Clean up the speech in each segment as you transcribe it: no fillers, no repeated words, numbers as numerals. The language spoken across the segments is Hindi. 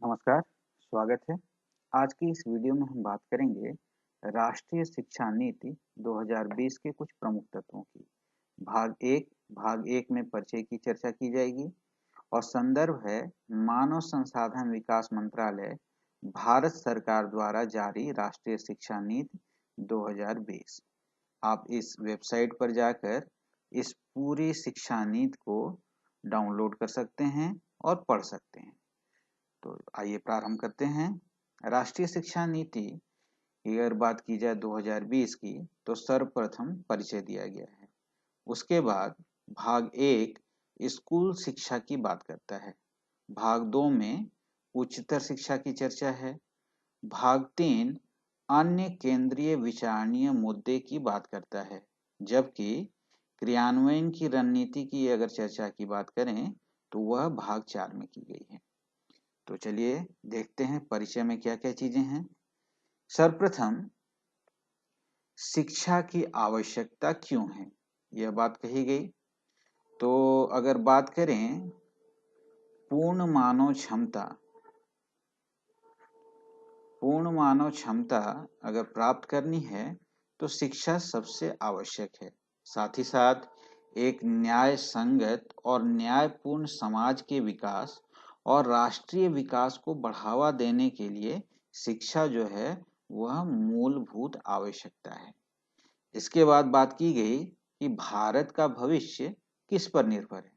नमस्कार, स्वागत है। आज की इस वीडियो में हम बात करेंगे राष्ट्रीय शिक्षा नीति 2020 के कुछ प्रमुख तत्वों की। भाग एक में परिचय की चर्चा की जाएगी और संदर्भ है मानव संसाधन विकास मंत्रालय, भारत सरकार द्वारा जारी राष्ट्रीय शिक्षा नीति 2020। आप इस वेबसाइट पर जाकर इस पूरी शिक्षा नीति को डाउनलोड कर सकते हैं और पढ़ सकते हैं। तो आइए प्रारंभ करते हैं। राष्ट्रीय शिक्षा नीति की अगर बात की जाए 2020 की, तो सर्वप्रथम परिचय दिया गया है। उसके बाद भाग एक स्कूल शिक्षा की बात करता है। भाग दो में उच्चतर शिक्षा की चर्चा है। भाग तीन अन्य केंद्रीय विचारणीय मुद्दे की बात करता है, जबकि क्रियान्वयन की रणनीति की अगर चर्चा की बात करें तो वह भाग चार में की गई है। तो चलिए देखते हैं परिचय में क्या क्या चीजें हैं। सर्वप्रथम शिक्षा की आवश्यकता क्यों है, यह बात कही गई। तो अगर बात करें पूर्ण मानव क्षमता अगर प्राप्त करनी है तो शिक्षा सबसे आवश्यक है। साथ ही साथ एक न्याय संगत और न्यायपूर्ण समाज के विकास और राष्ट्रीय विकास को बढ़ावा देने के लिए शिक्षा जो है वह मूलभूत आवश्यकता है। इसके बाद बात की गई कि भारत का भविष्य किस पर निर्भर है।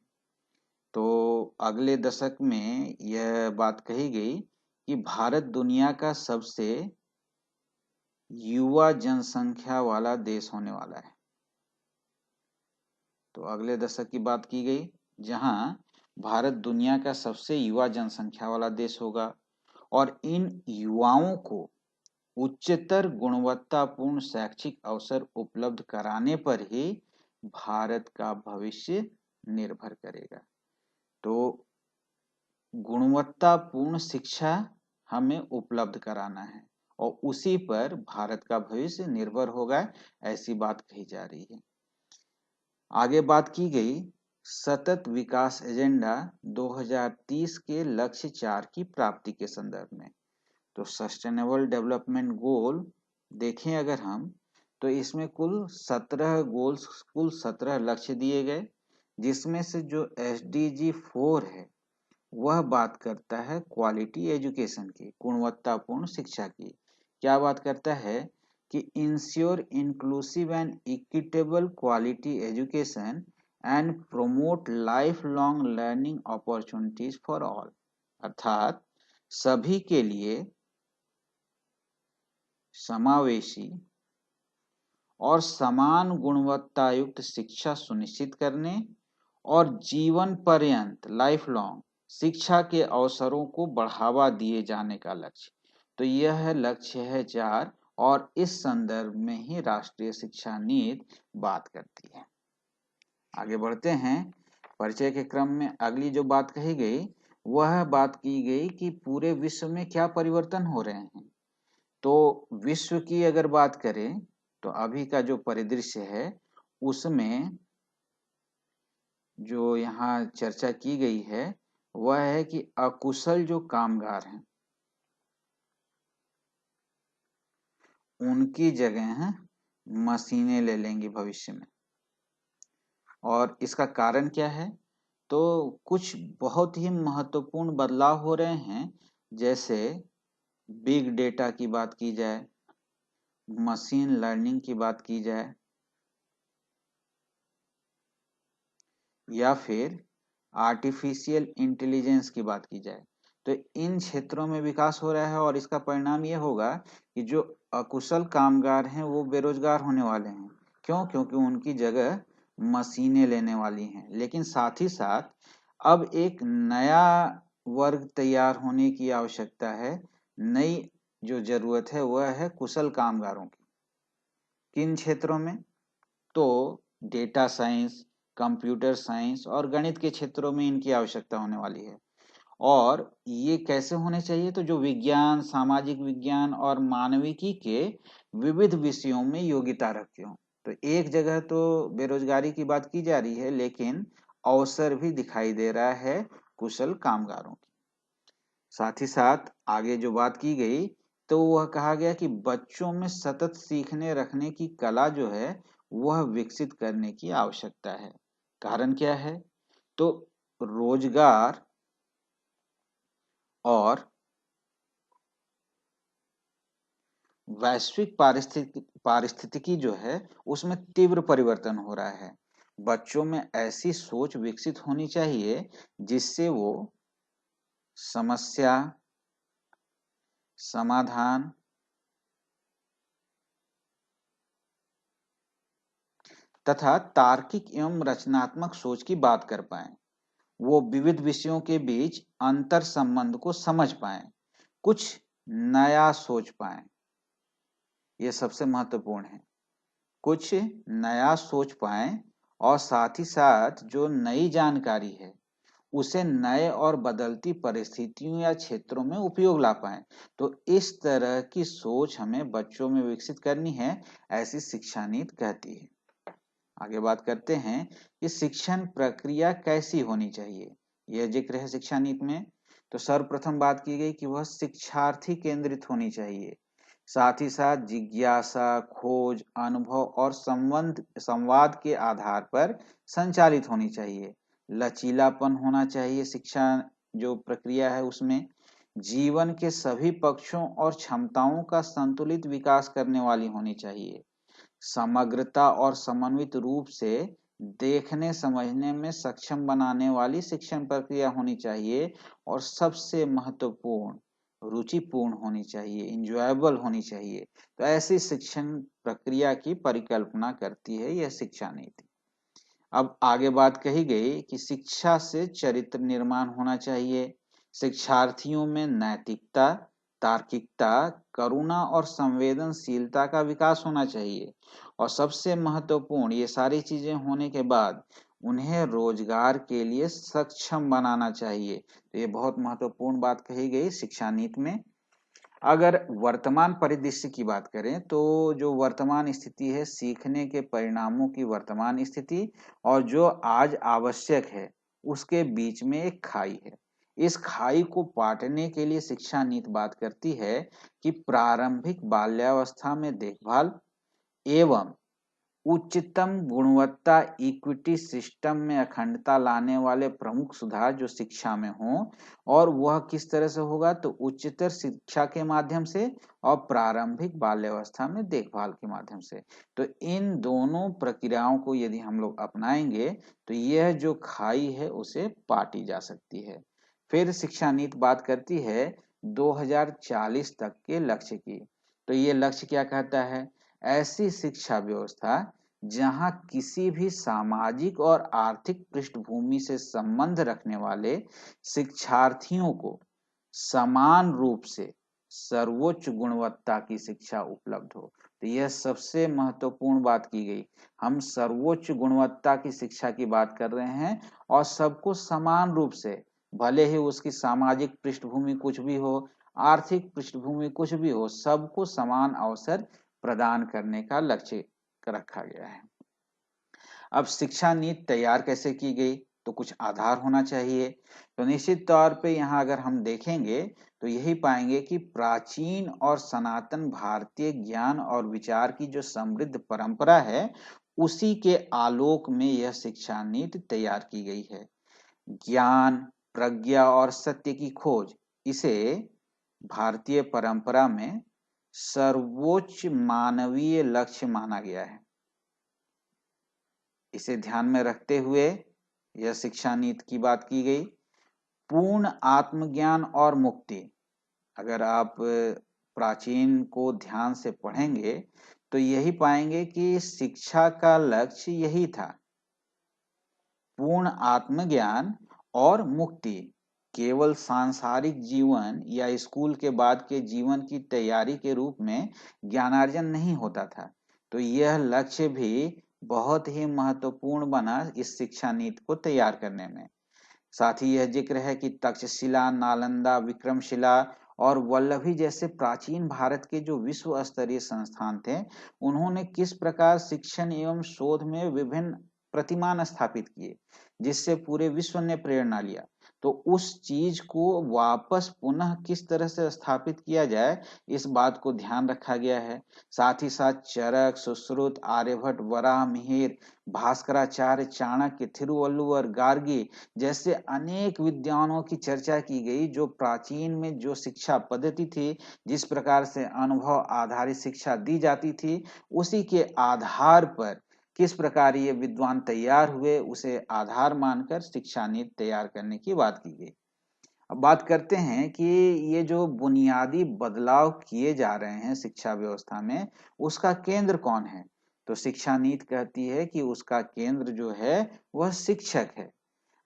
तो अगले दशक में यह बात कही गई कि भारत दुनिया का सबसे युवा जनसंख्या वाला देश होने वाला है। तो अगले दशक की बात की गई जहां भारत दुनिया का सबसे युवा जनसंख्या वाला देश होगा और इन युवाओं को उच्चतर गुणवत्तापूर्ण शैक्षिक अवसर उपलब्ध कराने पर ही भारत का भविष्य निर्भर करेगा। तो गुणवत्तापूर्ण शिक्षा हमें उपलब्ध कराना है और उसी पर भारत का भविष्य निर्भर होगा, ऐसी बात कही जा रही है। आगे बात की गई सतत विकास एजेंडा 2030 के लक्ष्य 4 की प्राप्ति के संदर्भ में। तो सस्टेनेबल डेवलपमेंट गोल देखें अगर हम, तो इसमें कुल 17 लक्ष्य दिए गए, जिसमें से जो SDG 4 है वह बात करता है क्वालिटी एजुकेशन की, गुणवत्तापूर्ण शिक्षा की। क्या बात करता है कि ensure inclusive and equitable quality education and promote life long learning opportunities for all, अर्थात सभी के लिए समावेशी और समान गुणवत्तायुक्त शिक्षा सुनिश्चित करने और जीवन पर्यंत लाइफ लॉन्ग शिक्षा के अवसरों को बढ़ावा दिए जाने का लक्ष्य। तो यह लक्ष्य है 4 और इस संदर्भ में ही राष्ट्रीय शिक्षा नीति बात करती है। आगे बढ़ते हैं। परिचय के क्रम में अगली जो बात कही गई वह बात की गई कि पूरे विश्व में क्या परिवर्तन हो रहे हैं। तो विश्व की अगर बात करें तो अभी का जो परिदृश्य है उसमें जो यहाँ चर्चा की गई है वह है कि अकुशल जो कामगार हैं उनकी जगह मशीनें ले लेंगी भविष्य में। और इसका कारण क्या है, तो कुछ बहुत ही महत्वपूर्ण बदलाव हो रहे हैं। जैसे बिग डेटा की बात की जाए, मशीन लर्निंग की बात की जाए, या फिर आर्टिफिशियल इंटेलिजेंस की बात की जाए, तो इन क्षेत्रों में विकास हो रहा है और इसका परिणाम यह होगा कि जो अकुशल कामगार हैं वो बेरोजगार होने वाले हैं। क्यों? क्योंकि उनकी जगह मशीनें लेने वाली हैं। लेकिन साथ ही साथ अब एक नया वर्ग तैयार होने की आवश्यकता है। नई जो जरूरत है वह है कुशल कामगारों की। किन क्षेत्रों में? तो डेटा साइंस, कंप्यूटर साइंस और गणित के क्षेत्रों में इनकी आवश्यकता होने वाली है। और ये कैसे होने चाहिए? तो जो विज्ञान, सामाजिक विज्ञान और मानविकी के विविध विषयों में योग्यता रखते हो। तो एक जगह तो बेरोजगारी की बात की जा रही है, लेकिन अवसर भी दिखाई दे रहा है कुशल कामगारों की। साथ ही साथ आगे जो बात की गई तो वह कहा गया कि बच्चों में सतत सीखने रखने की कला जो है वह विकसित करने की आवश्यकता है। कारण क्या है? तो रोजगार और वैश्विक पारिस्थितिकी जो है उसमें तीव्र परिवर्तन हो रहा है। बच्चों में ऐसी सोच विकसित होनी चाहिए जिससे वो समस्या समाधान तथा तार्किक एवं रचनात्मक सोच की बात कर पाए। वो विविध विषयों के बीच अंतर संबंध को समझ पाए, कुछ नया सोच पाए। ये सबसे महत्वपूर्ण है। कुछ नया सोच पाएं और साथ ही साथ जो नई जानकारी है उसे नए और बदलती परिस्थितियों या क्षेत्रों में उपयोग ला पाएं। तो इस तरह की सोच हमें बच्चों में विकसित करनी है, ऐसी शिक्षा नीति कहती है। आगे बात करते हैं कि शिक्षण प्रक्रिया कैसी होनी चाहिए, यह जिक्र है शिक्षा नीति में। तो सर्वप्रथम बात की गई कि वह शिक्षार्थी केंद्रित होनी चाहिए। साथ ही साथ जिज्ञासा, खोज, अनुभव और संवाद के आधार पर संचालित होनी चाहिए। लचीलापन होना चाहिए शिक्षा जो प्रक्रिया है उसमें। जीवन के सभी पक्षों और क्षमताओं का संतुलित विकास करने वाली होनी चाहिए। समग्रता और समन्वित रूप से देखने समझने में सक्षम बनाने वाली शिक्षण प्रक्रिया होनी चाहिए। और सबसे महत्वपूर्ण रुचिपूर्ण होनी चाहिए, इंजॉयबल होनी चाहिए। तो ऐसी शिक्षण प्रक्रिया की परिकल्पना करती है यह शिक्षा नीति। अब आगे बात कही गई कि शिक्षा से चरित्र निर्माण होना चाहिए। शिक्षार्थियों में नैतिकता, तार्किकता, करुणा और संवेदनशीलता का विकास होना चाहिए। और सबसे महत्वपूर्ण ये सारी चीजें होने के बाद उन्हें रोजगार के लिए सक्षम बनाना चाहिए। तो ये बहुत महत्वपूर्ण बात कही गई शिक्षा नीति में। अगर वर्तमान परिदृश्य की बात करें तो जो वर्तमान स्थिति है, सीखने के परिणामों की वर्तमान स्थिति और जो आज आवश्यक है उसके बीच में एक खाई है। इस खाई को पाटने के लिए शिक्षा नीति बात करती है कि प्रारंभिक बाल्यावस्था में देखभाल एवं उच्चतम गुणवत्ता इक्विटी सिस्टम में अखंडता लाने वाले प्रमुख सुधार जो शिक्षा में हों। और वह किस तरह से होगा? तो उच्चतर शिक्षा के माध्यम से और प्रारंभिक बाल्यावस्था में देखभाल के माध्यम से। तो इन दोनों प्रक्रियाओं को यदि हम लोग अपनाएंगे तो यह जो खाई है उसे पाटी जा सकती है। फिर शिक्षा नीति बात करती है 2040 तक के लक्ष्य की। तो ये लक्ष्य क्या कहता है? ऐसी शिक्षा व्यवस्था जहां किसी भी सामाजिक और आर्थिक पृष्ठभूमि से संबंध रखने वाले शिक्षार्थियों को समान रूप से सर्वोच्च गुणवत्ता की शिक्षा उपलब्ध हो। तो यह सबसे महत्वपूर्ण बात की गई। हम सर्वोच्च गुणवत्ता की शिक्षा की बात कर रहे हैं और सबको समान रूप से, भले ही उसकी सामाजिक पृष्ठभूमि कुछ भी हो, आर्थिक पृष्ठभूमि कुछ भी हो, सबको समान अवसर प्रदान करने का लक्ष्य रखा गया है। अब शिक्षा नीति तैयार कैसे की गई? तो कुछ आधार होना चाहिए। तो निश्चित तौर पे यहाँ अगर हम देखेंगे तो यही पाएंगे कि प्राचीन और सनातन भारतीय ज्ञान और विचार की जो समृद्ध परंपरा है उसी के आलोक में यह शिक्षा नीति तैयार की गई है। ज्ञान, प्रज्ञा और सत्य की खोज, इसे भारतीय परंपरा में सर्वोच्च मानवीय लक्ष्य माना गया है। इसे ध्यान में रखते हुए यह शिक्षा नीति की बात की गई। पूर्ण आत्मज्ञान और मुक्ति, अगर आप प्राचीन को ध्यान से पढ़ेंगे तो यही पाएंगे कि शिक्षा का लक्ष्य यही था, पूर्ण आत्मज्ञान और मुक्ति। केवल सांसारिक जीवन या स्कूल के बाद के जीवन की तैयारी के रूप में ज्ञानार्जन नहीं होता था। तो यह लक्ष्य भी बहुत ही महत्वपूर्ण बना इस शिक्षा नीति को तैयार करने में। साथ ही यह जिक्र है कि तक्षशिला, नालंदा, विक्रमशिला और वल्लभी जैसे प्राचीन भारत के जो विश्व स्तरीय संस्थान थे उन्होंने किस प्रकार शिक्षण एवं शोध में विभिन्न प्रतिमान स्थापित किए जिससे पूरे विश्व ने प्रेरणा लिया। तो उस चीज को वापस पुनः किस तरह से स्थापित किया जाए, इस बात को ध्यान रखा गया है। साथ ही साथ चरक, सुश्रुत, आर्यभट्ट, वराहमिहिर, भास्कराचार्य, चाणक्य, थिरुवल्लुवर, गार्गी जैसे अनेक विद्वानों की चर्चा की गई। जो प्राचीन में जो शिक्षा पद्धति थी, जिस प्रकार से अनुभव आधारित शिक्षा दी जाती थी, उसी के आधार पर किस प्रकार ये विद्वान तैयार हुए, उसे आधार मानकर शिक्षा नीति तैयार करने की बात की गई। अब बात करते हैं कि ये जो बुनियादी बदलाव किए जा रहे हैं शिक्षा व्यवस्था में, उसका केंद्र कौन है? तो शिक्षा नीति कहती है कि उसका केंद्र जो है वह शिक्षक है।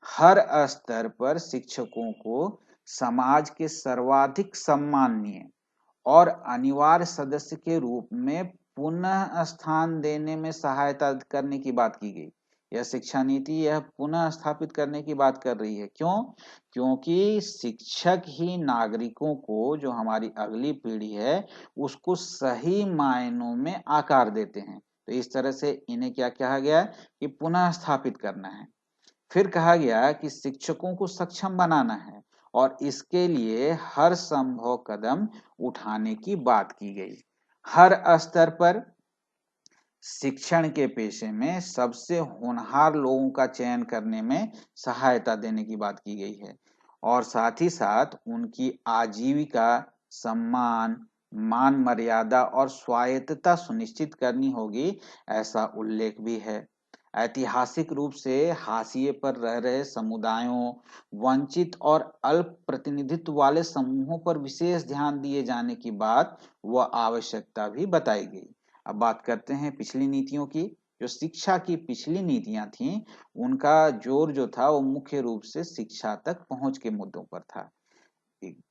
हर स्तर पर शिक्षकों को समाज के सर्वाधिक सम्माननीय और अनिवार्य सदस्य के रूप में पुनः स्थान देने में सहायता करने की बात की गई। यह शिक्षा नीति यह पुनः स्थापित करने की बात कर रही है। क्यों? क्योंकि शिक्षक ही नागरिकों को, जो हमारी अगली पीढ़ी है, उसको सही मायनों में आकार देते हैं। तो इस तरह से इन्हें क्या कहा गया कि पुनः स्थापित करना है। फिर कहा गया कि शिक्षकों को सक्षम बनाना है और इसके लिए हर संभव कदम उठाने की बात की गई। हर स्तर पर शिक्षण के पेशे में सबसे होनहार लोगों का चयन करने में सहायता देने की बात की गई है और साथ ही साथ उनकी आजीविका, सम्मान, मान मर्यादा और स्वायत्तता सुनिश्चित करनी होगी, ऐसा उल्लेख भी है। ऐतिहासिक रूप से हाशिए पर रह रहे समुदायों, वंचित और अल्प प्रतिनिधित्व वाले समूहों पर विशेष ध्यान दिए जाने की बात व आवश्यकता भी बताई गई। अब बात करते हैं पिछली नीतियों की। जो शिक्षा की पिछली नीतियां थीं, उनका जोर जो था वो मुख्य रूप से शिक्षा तक पहुंच के मुद्दों पर था।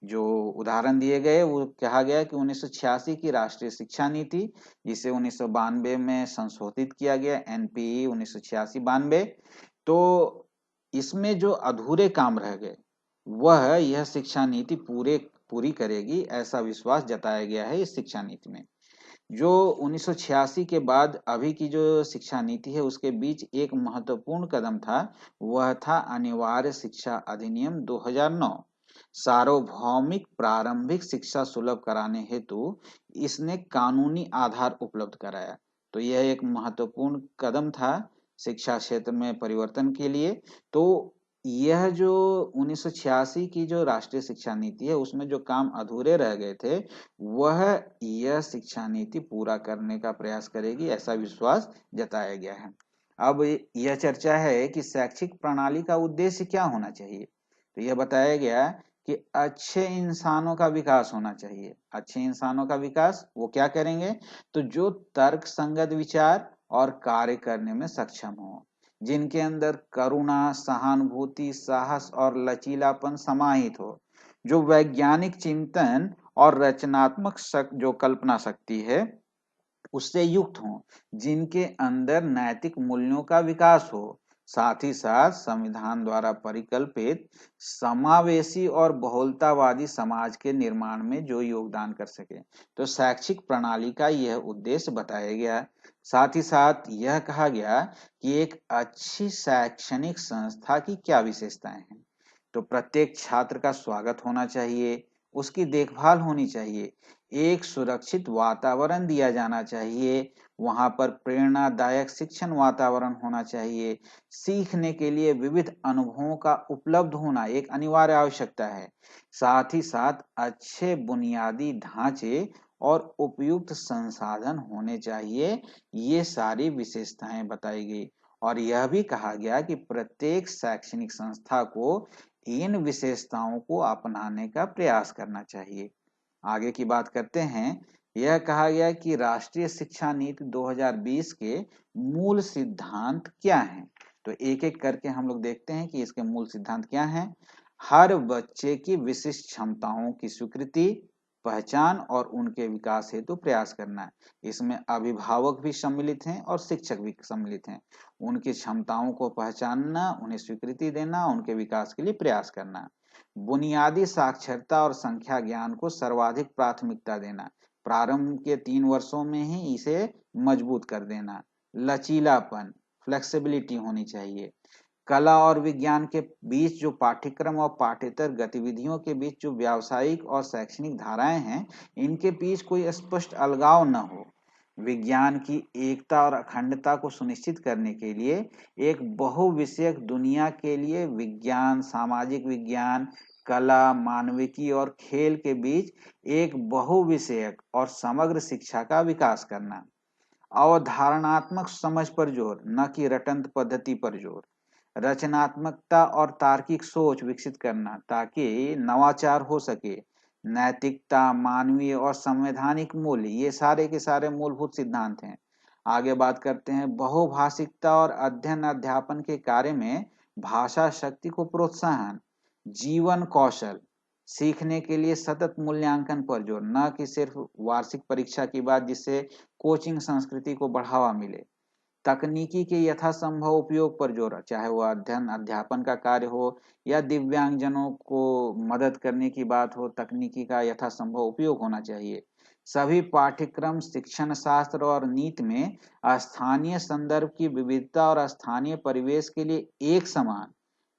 जो उदाहरण दिए गए वो कहा गया कि 1986 की राष्ट्रीय शिक्षा नीति, जिसे 1992 में संशोधित किया गया, एनपीई 1986-92, तो इसमें जो अधूरे काम रह गए वह यह शिक्षा नीति पूरी करेगी, ऐसा विश्वास जताया गया है इस शिक्षा नीति में। जो 1986 के बाद अभी की जो शिक्षा नीति है, उसके बीच एक महत्वपूर्ण कदम था, वह था अनिवार्य शिक्षा अधिनियम 2009। सार्वभौमिक प्रारंभिक शिक्षा सुलभ कराने हेतु इसने कानूनी आधार उपलब्ध कराया। तो यह एक महत्वपूर्ण कदम था शिक्षा क्षेत्र में परिवर्तन के लिए। तो यह जो 1986 की जो राष्ट्रीय शिक्षा नीति है, उसमें जो काम अधूरे रह गए थे, वह यह शिक्षा नीति पूरा करने का प्रयास करेगी, ऐसा विश्वास जताया गया है। अब यह चर्चा है कि शैक्षिक प्रणाली का उद्देश्य क्या होना चाहिए। तो यह बताया गया कि अच्छे इंसानों का विकास होना चाहिए। अच्छे इंसानों का विकास वो क्या करेंगे? तो जो तर्क संगत विचार और कार्य करने में सक्षम हो, जिनके अंदर करुणा, सहानुभूति, साहस और लचीलापन समाहित हो, जो वैज्ञानिक चिंतन और रचनात्मक जो कल्पना शक्ति है उससे युक्त हों, जिनके अंदर नैतिक मूल्यों का विकास हो, साथ ही साथ संविधान द्वारा परिकल्पित समावेशी और बहुलतावादी समाज के निर्माण में जो योगदान कर सके। तो शैक्षिक प्रणाली का यह उद्देश्य बताया गया। साथ ही साथ यह कहा गया कि एक अच्छी शैक्षणिक संस्था की क्या विशेषताएं हैं। तो प्रत्येक छात्र का स्वागत होना चाहिए, उसकी देखभाल होनी चाहिए, एक सुरक्षित वातावरण दिया जाना चाहिए, वहां पर प्रेरणादायक शिक्षण वातावरण होना चाहिए, सीखने के लिए विविध अनुभवों का उपलब्ध होना एक अनिवार्य आवश्यकता है। साथ ही साथ अच्छे बुनियादी ढांचे और उपयुक्त संसाधन होने चाहिए। ये सारी विशेषताएं बताई गई और यह भी कहा गया कि प्रत्येक शैक्षणिक संस्था को इन विशेषताओं को अपनाने का प्रयास करना चाहिए। आगे की बात करते हैं। यह कहा गया कि राष्ट्रीय शिक्षा नीति 2020 के मूल सिद्धांत क्या हैं। तो एक एक करके हम लोग देखते हैं कि इसके मूल सिद्धांत क्या हैं। हर बच्चे की विशिष्ट क्षमताओं की स्वीकृति, पहचान और उनके विकास हेतु प्रयास करना। इसमें अभिभावक भी सम्मिलित हैं और शिक्षक भी सम्मिलित हैं। उनकी क्षमताओं को पहचानना, उन्हें स्वीकृति देना, उनके विकास के लिए प्रयास करना। बुनियादी साक्षरता और संख्या ज्ञान को सर्वाधिक प्राथमिकता देना, प्रारंभ के 3 वर्षों में ही इसे मजबूत कर देना। लचीलापन, फ्लेक्सिबिलिटी होनी चाहिए। कला और विज्ञान के बीच जो पाठ्यक्रम और पाठ्येतर गतिविधियों के बीच जो व्यावसायिक और शैक्षणिक धाराएं हैं, इनके बीच कोई स्पष्ट अलगाव न हो। विज्ञान की एकता और अखंडता को सुनिश्चित करने के लिए एक बहुविषयक दुनिया के लिए विज्ञान, सामाजिक विज्ञान, कला, मानविकी और खेल के बीच एक बहुविषयक और समग्र शिक्षा का विकास करना। अवधारणात्मक समझ पर जोर, न कि रटंत पद्धति पर जोर। रचनात्मकता और तार्किक सोच विकसित करना ताकि नवाचार हो सके। नैतिकता, मानवीय और संवैधानिक मूल्य, ये सारे के सारे मूलभूत सिद्धांत हैं। आगे बात करते हैं बहुभाषिकता और अध्ययन अध्यापन के कार्य में भाषा शक्ति को प्रोत्साहन। जीवन कौशल, सीखने के लिए सतत मूल्यांकन पर जोर, न कि सिर्फ वार्षिक परीक्षा की बात, जिससे कोचिंग संस्कृति को बढ़ावा मिले। तकनीकी के यथासंभव उपयोग पर जोर, चाहे वह अध्ययन अध्यापन का कार्य हो या दिव्यांगजनों को मदद करने की बात हो, तकनीकी का यथासंभव उपयोग होना चाहिए। सभी पाठ्यक्रम, शिक्षण शास्त्र और नीति में स्थानीय संदर्भ की विविधता और स्थानीय परिवेश के लिए एक समान,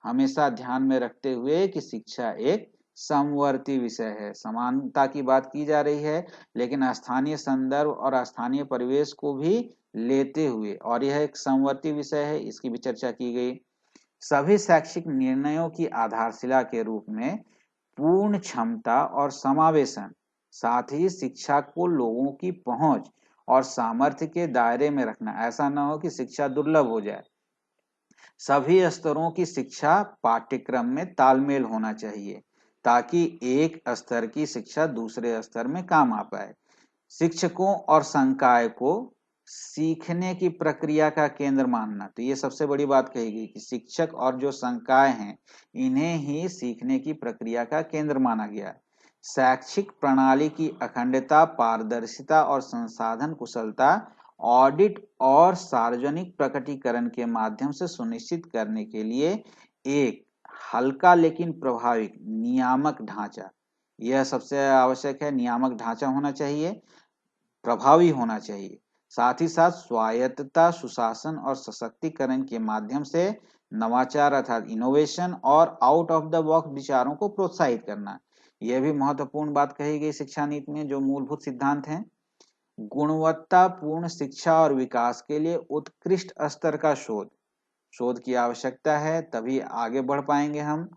हमेशा ध्यान में रखते हुए कि शिक्षा एक समवर्ती विषय है। समानता की बात की जा रही है, लेकिन स्थानीय संदर्भ और स्थानीय परिवेश को भी लेते हुए, और यह एक समवर्ती विषय है, इसकी भी चर्चा की गई। सभी शैक्षिक निर्णयों की आधारशिला के रूप में पूर्ण क्षमता और समावेशन, साथ ही शिक्षा को लोगों की पहुंच और सामर्थ्य के दायरे में रखना। ऐसा न हो कि शिक्षा दुर्लभ हो जाए। सभी स्तरों की शिक्षा पाठ्यक्रम में तालमेल होना चाहिए ताकि एक स्तर की शिक्षा दूसरे स्तर में काम आ पाए। शिक्षकों और संकाय को सीखने की प्रक्रिया का केंद्र मानना, तो ये सबसे बड़ी बात कहेगी कि शिक्षक और जो संकाय हैं, इन्हें ही सीखने की प्रक्रिया का केंद्र माना गया। शैक्षिक प्रणाली की अखंडता, पारदर्शिता और संसाधन कुशलता ऑडिट और सार्वजनिक प्रकटीकरण के माध्यम से सुनिश्चित करने के लिए एक हल्का लेकिन प्रभावी नियामक ढांचा, यह सबसे आवश्यक है। नियामक ढांचा होना चाहिए, प्रभावी होना चाहिए। साथ ही साथ स्वायत्तता, सुशासन और सशक्तिकरण के माध्यम से नवाचार अर्थात इनोवेशन और आउट ऑफ द बॉक्स विचारों को प्रोत्साहित करना, यह भी महत्वपूर्ण बात कही गई शिक्षा नीति में। जो मूलभूत सिद्धांत हैं, गुणवत्तापूर्ण शिक्षा और विकास के लिए उत्कृष्ट स्तर का शोध की आवश्यकता है, तभी आगे बढ़ पाएंगे हम।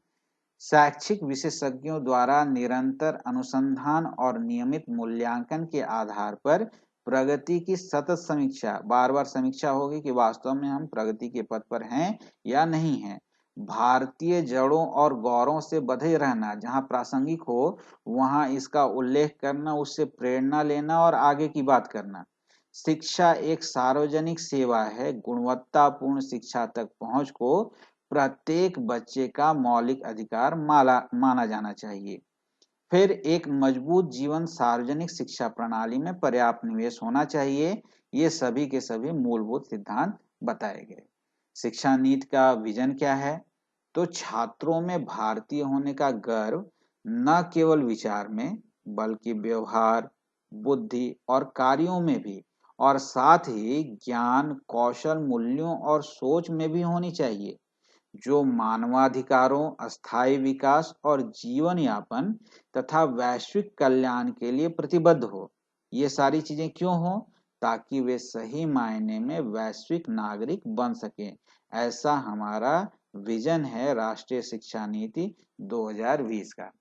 शैक्षिक विशेषज्ञों द्वारा निरंतर अनुसंधान और नियमित मूल्यांकन के आधार पर प्रगति की सतत समीक्षा, बार बार समीक्षा होगी कि वास्तव में हम प्रगति के पथ पर हैं या नहीं हैं। भारतीय जड़ों और गौरवों से बंधे रहना, जहां प्रासंगिक हो वहां इसका उल्लेख करना, उससे प्रेरणा लेना और आगे की बात करना। शिक्षा एक सार्वजनिक सेवा है। गुणवत्तापूर्ण शिक्षा तक पहुंच को प्रत्येक बच्चे का मौलिक अधिकार माना जाना चाहिए। फिर एक मजबूत जीवन, सार्वजनिक शिक्षा प्रणाली में पर्याप्त निवेश होना चाहिए। ये सभी के सभी मूलभूत सिद्धांत बताए गए। शिक्षा नीति का विजन क्या है? तो छात्रों में भारतीय होने का गर्व न केवल विचार में बल्कि व्यवहार, बुद्धि और कार्यों में भी, और साथ ही ज्ञान, कौशल, मूल्यों और सोच में भी होनी चाहिए, जो मानवाधिकारों, अस्थायी विकास और जीवन यापन तथा वैश्विक कल्याण के लिए प्रतिबद्ध हो। ये सारी चीजें क्यों हो? ताकि वे सही मायने में वैश्विक नागरिक बन सकें। ऐसा हमारा विजन है राष्ट्रीय शिक्षा नीति 2020 का।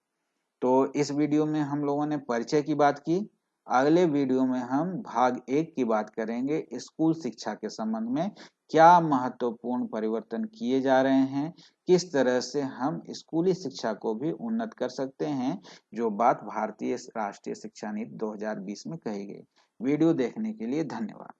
तो इस वीडियो में हम लोगों ने परिचय की बात की। अगले वीडियो में हम भाग 1 की बात करेंगे, स्कूल शिक्षा के संबंध में क्या महत्वपूर्ण परिवर्तन किए जा रहे हैं, किस तरह से हम स्कूली शिक्षा को भी उन्नत कर सकते हैं, जो बात भारतीय राष्ट्रीय शिक्षा नीति 2020 में कही गई। वीडियो देखने के लिए धन्यवाद।